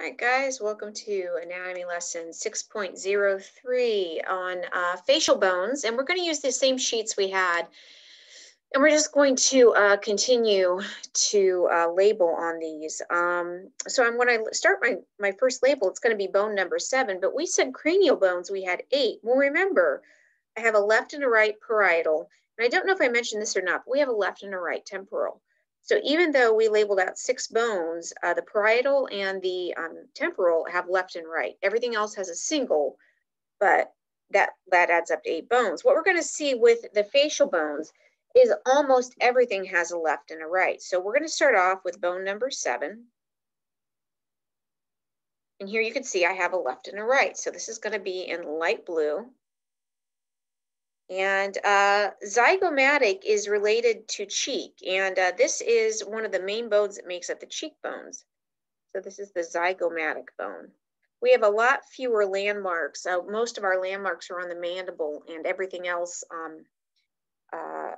All right, guys, welcome to anatomy lesson 6.03 on facial bones. And we're going to use the same sheets we had. And we're just going to continue to label on these. So when I start my first label, it's going to be bone number 7. But we said cranial bones, we had 8. Well, remember, I have a left and a right parietal. And I don't know if I mentioned this or not, but we have a left and a right temporal. So even though we labeled out 6 bones, the parietal and the temporal have left and right. Everything else has a single, but that adds up to 8 bones. What we're going to see with the facial bones is almost everything has a left and a right. So we're going to start off with bone number 7. And here you can see I have a left and a right. So this is going to be in light blue. And zygomatic is related to cheek. And this is one of the main bones that makes up the cheekbones. So this is the zygomatic bone. We have a lot fewer landmarks. Most of our landmarks are on the mandible, and everything else, I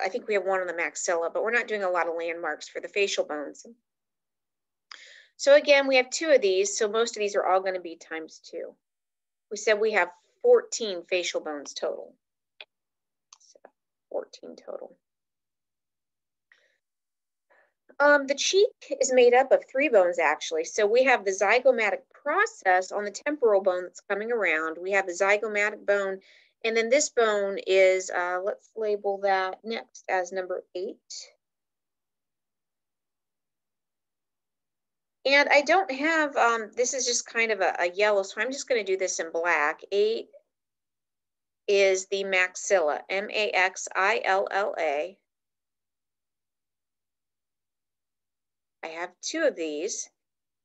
think we have one on the maxilla, but we're not doing a lot of landmarks for the facial bones. So again, we have 2 of these, so most of these are all going to be times 2. We said we have 14 facial bones total. 14 total. The cheek is made up of 3 bones, actually. So we have the zygomatic process on the temporal bone that's coming around. We have the zygomatic bone, and then this bone is, let's label that next as number 8. And I don't have, this is just kind of a yellow, so I'm just going to do this in black. 8 is the maxilla, M-A-X-I-L-L-A. I have 2 of these,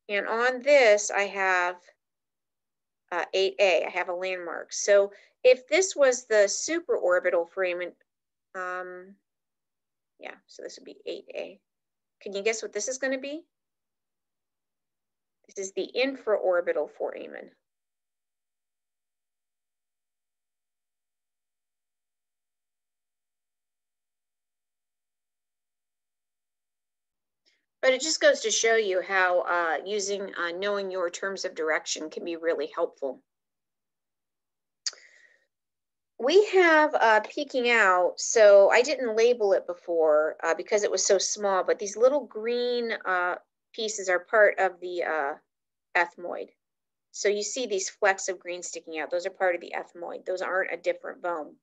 and on this I have 8A. I have a landmark. So if this was the supraorbital foramen, yeah, so this would be 8A. Can you guess what this is going to be? This is the infraorbital foramen. But it just goes to show you how knowing your terms of direction can be really helpful. We have peeking out, so I didn't label it before because it was so small, but these little green pieces are part of the ethmoid. So you see these flecks of green sticking out. Those are part of the ethmoid. Those aren't a different bone.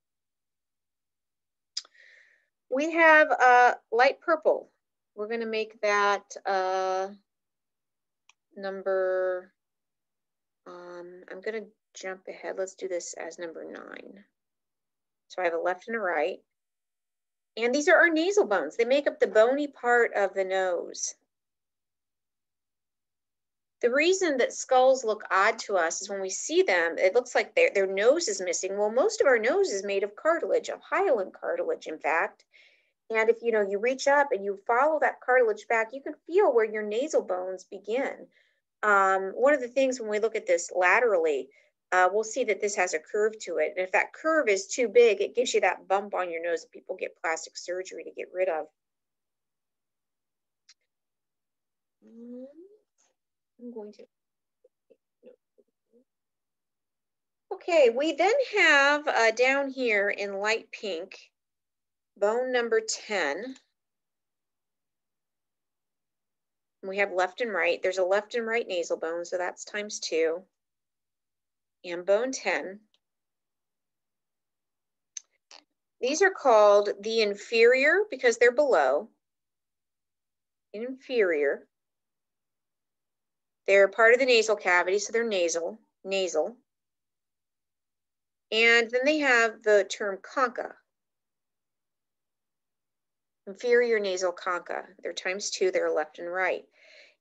We have light purple. We're going to make that number, I'm going to jump ahead. Let's do this as number 9. So I have a left and a right. And these are our nasal bones. They make up the bony part of the nose. The reason that skulls look odd to us is when we see them, it looks like their nose is missing. Well, most of our nose is made of cartilage, of hyaline cartilage, in fact. And if you reach up and you follow that cartilage back, you can feel where your nasal bones begin. One of the things when we look at this laterally, we'll see that this has a curve to it. And if that curve is too big, it gives you that bump on your nose that people get plastic surgery to get rid of. I'm going to. Okay, we then have down here in light pink, bone number 10. We have left and right. There's a left and right nasal bone, so that's times 2. And bone 10. These are called the inferior because they're below. Inferior. They're part of the nasal cavity, so they're nasal. And then they have the term concha. Inferior nasal concha. They're times 2, they're left and right.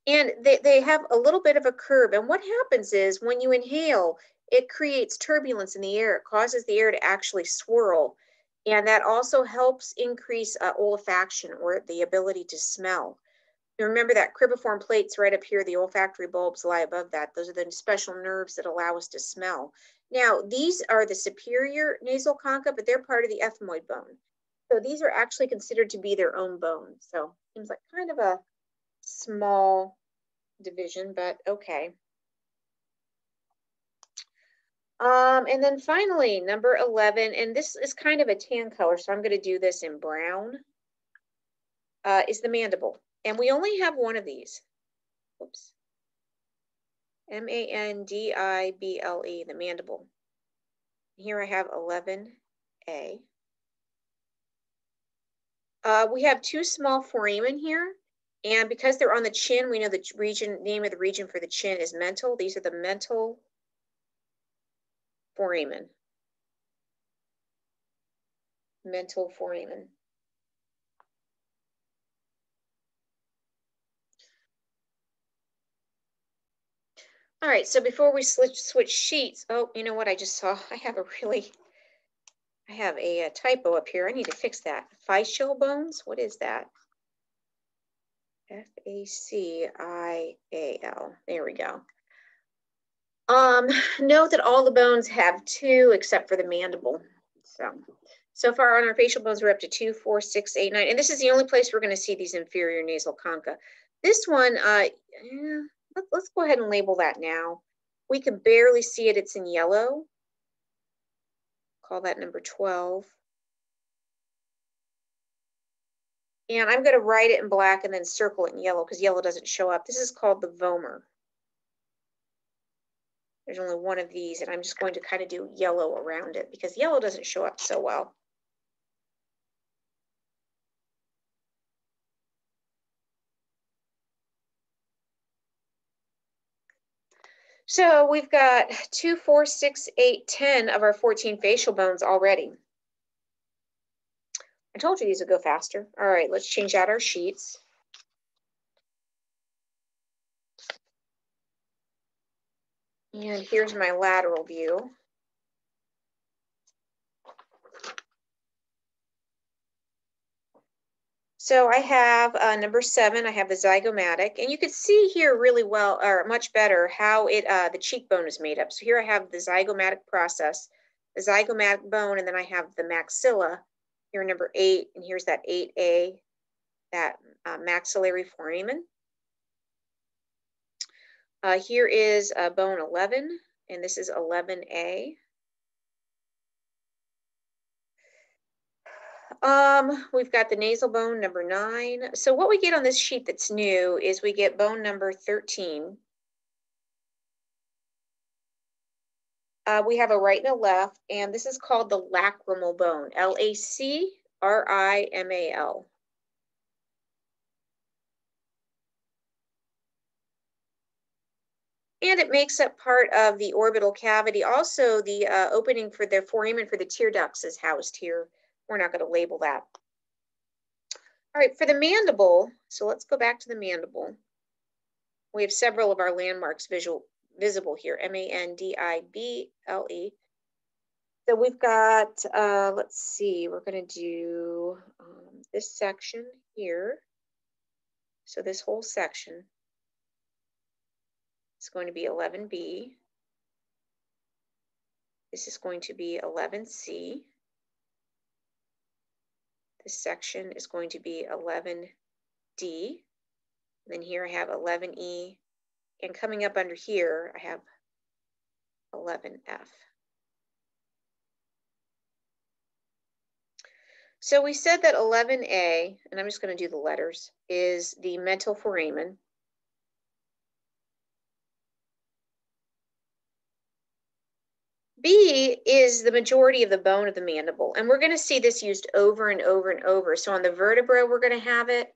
And they have a little bit of a curve. And what happens is when you inhale, it creates turbulence in the air. It causes the air to actually swirl. And that also helps increase olfaction, or the ability to smell. Remember that cribriform plate's right up here. The olfactory bulbs lie above that. Those are the special nerves that allow us to smell. Now, these are the superior nasal concha, but they're part of the ethmoid bone. So these are actually considered to be their own bones. So it seems like kind of a small division, but okay. And then finally, number 11, and this is kind of a tan color, so I'm going to do this in brown, is the mandible. And we only have one of these. Whoops. M-A-N-D-I-B-L-E, the mandible. Here I have 11A. We have two small foramen here, and because they're on the chin, we know the name of the region for the chin is mental. These are the mental foramen. Mental foramen. All right, so before we switch sheets, oh, you know what I just saw? I have a typo up here. I need to fix that. Facial bones, what is that? F-A-C-I-A-L, there we go. Note that all the bones have 2 except for the mandible. So far on our facial bones, we're up to 2, 4, 6, 8, 9, and this is the only place we're going to see these inferior nasal concha. This one, let's go ahead and label that now. We can barely see it. It's in yellow. Call that number 12. And I'm going to write it in black and then circle it in yellow because yellow doesn't show up. This is called the vomer. There's only one of these, and I'm just going to kind of do yellow around it because yellow doesn't show up so well. So we've got 2, 4, 6, 8, 10 of our 14 facial bones already. I told you these would go faster. All right, let's change out our sheets. And here's my lateral view. So I have number 7, I have the zygomatic, and you can see here really well, or much better, how the cheekbone is made up. So here I have the zygomatic process, the zygomatic bone, and then I have the maxilla, here number 8, and here's that 8A, that maxillary foramen. Here is bone 11, and this is 11A. We've got the nasal bone number 9. So what we get on this sheet that's new is we get bone number 13. We have a right and a left, and this is called the lacrimal bone, L-A-C-R-I-M-A-L. And it makes up part of the orbital cavity. Also, the opening for the foramen for the tear ducts is housed here. We're not going to label that. All right, for the mandible, so let's go back to the mandible. We have several of our landmarks visible here, M-A-N-D-I-B-L-E. So we've got, let's see, we're going to do this section here. So this whole section is going to be 11B. This is going to be 11C. This section is going to be 11D. And then here I have 11E. And coming up under here, I have 11F. So we said that 11A, and I'm just going to do the letters, is the mental foramen. B is the majority of the bone of the mandible, and we're going to see this used over and over and over. So on the vertebra, we're going to have it.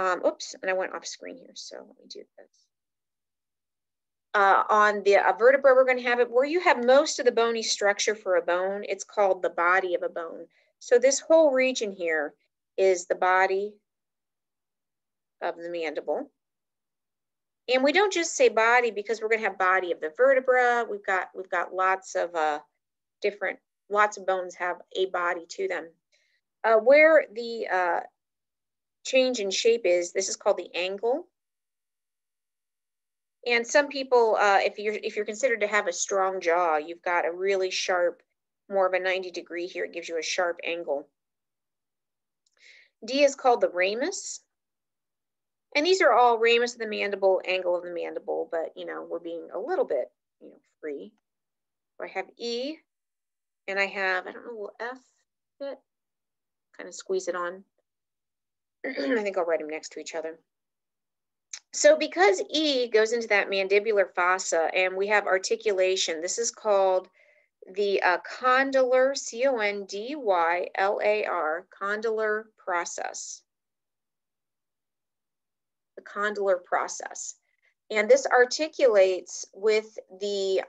Oops, and I went off screen here, so let me do this. On the vertebra, we're going to have it where you have most of the bony structure for a bone. It's called the body of a bone. So this whole region here is the body of the mandible. And we don't just say body because we're going to have body of the vertebra. We've got lots of lots of bones have a body to them. Where the change in shape is, this is called the angle. And some people, if you're considered to have a strong jaw, you've got a really sharp, more of a 90-degree here. It gives you a sharp angle. D is called the ramus. And these are all ramus of the mandible, angle of the mandible, but you know, we're being a little bit, you know, free. So I have E, and I have, I don't know, will F fit? Kind of squeeze it on. I think I'll write them next to each other. So because E goes into that mandibular fossa and we have articulation, this is called the condylar, C-O-N-D-Y-L-A-R, condylar process. The condylar process. And this articulates with the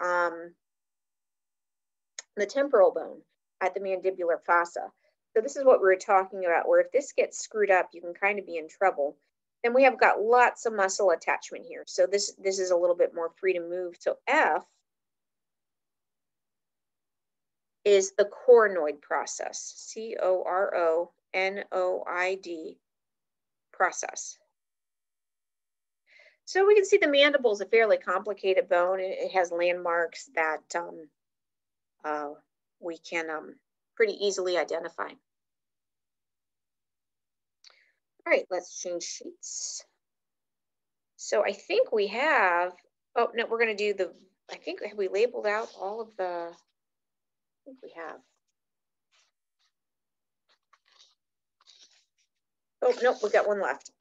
temporal bone at the mandibular fossa. So this is what we were talking about, where if this gets screwed up, you can kind of be in trouble. Then we have got lots of muscle attachment here. So this is a little bit more free to move. So F is the coronoid process, C-O-R-O-N-O-I-D process. So we can see the mandible is a fairly complicated bone. It has landmarks that we can pretty easily identify. All right, let's change sheets. So I think we have, oh no, we're gonna do the, I think, have we labeled out all of the, I think we have. Oh, nope, we got one left.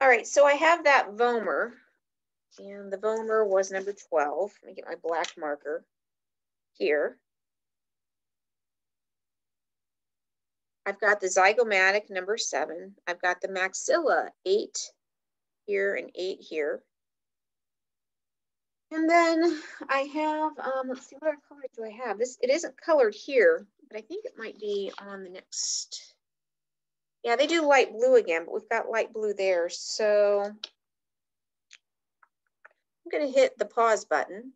All right, so I have that vomer, and the vomer was number 12. Let me get my black marker here. I've got the zygomatic, number 7. I've got the maxilla, 8 here and 8 here. And then I have, let's see, what other color do I have? This, it isn't colored here, but I think it might be on the next. Yeah, they do light blue again, but we've got light blue there. So I'm gonna hit the pause button.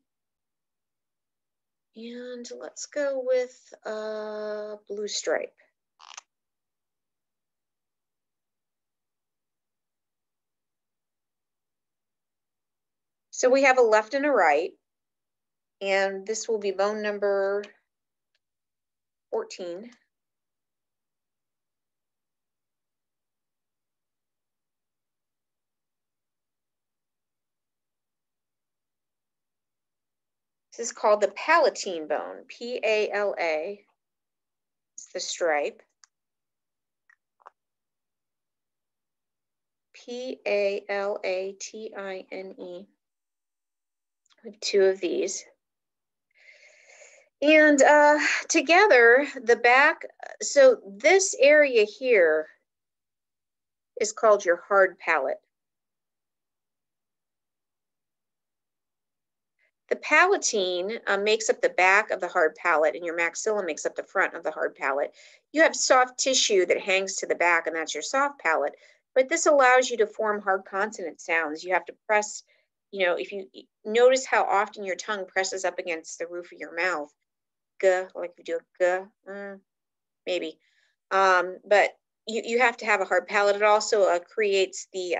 And let's go with blue stripe. So we have a left and a right, and this will be bone number 14. This is called the palatine bone, P-A-L-A. It's the stripe. P-A-L-A-T-I-N-E. I have 2 of these. And together, the back, so this area here is called your hard palate. The palatine makes up the back of the hard palate, and your maxilla makes up the front of the hard palate. You have soft tissue that hangs to the back, and that's your soft palate. But this allows you to form hard consonant sounds. You have to press, you know, if you notice how often your tongue presses up against the roof of your mouth, G, like you do a G, maybe. But you have to have a hard palate. It also creates the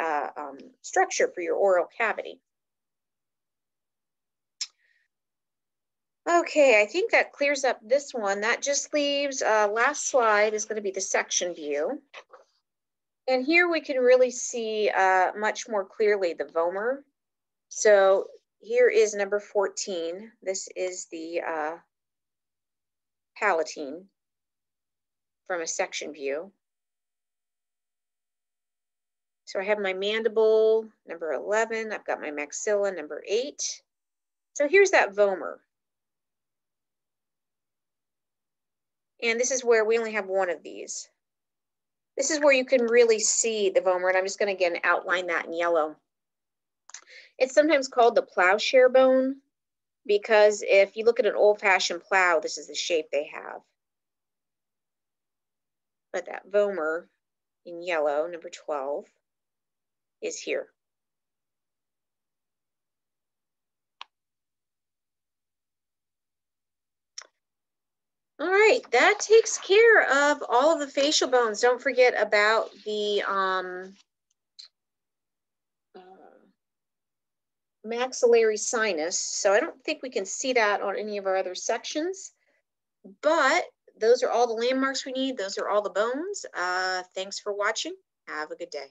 structure for your oral cavity. Okay, I think that clears up this one. That just leaves, last slide is going to be the section view. And here we can really see much more clearly the vomer. So here is number 14. This is the palatine from a section view. So I have my mandible, number 11. I've got my maxilla, number 8. So here's that vomer. And this is where we only have one of these. This is where you can really see the vomer, and I'm just going to, again, outline that in yellow. It's sometimes called the plowshare bone because if you look at an old-fashioned plow, this is the shape they have. But that vomer in yellow, number 12, is here. All right, that takes care of all of the facial bones. Don't forget about the maxillary sinus. So I don't think we can see that on any of our other sections, but those are all the landmarks we need. Those are all the bones. Thanks for watching. Have a good day.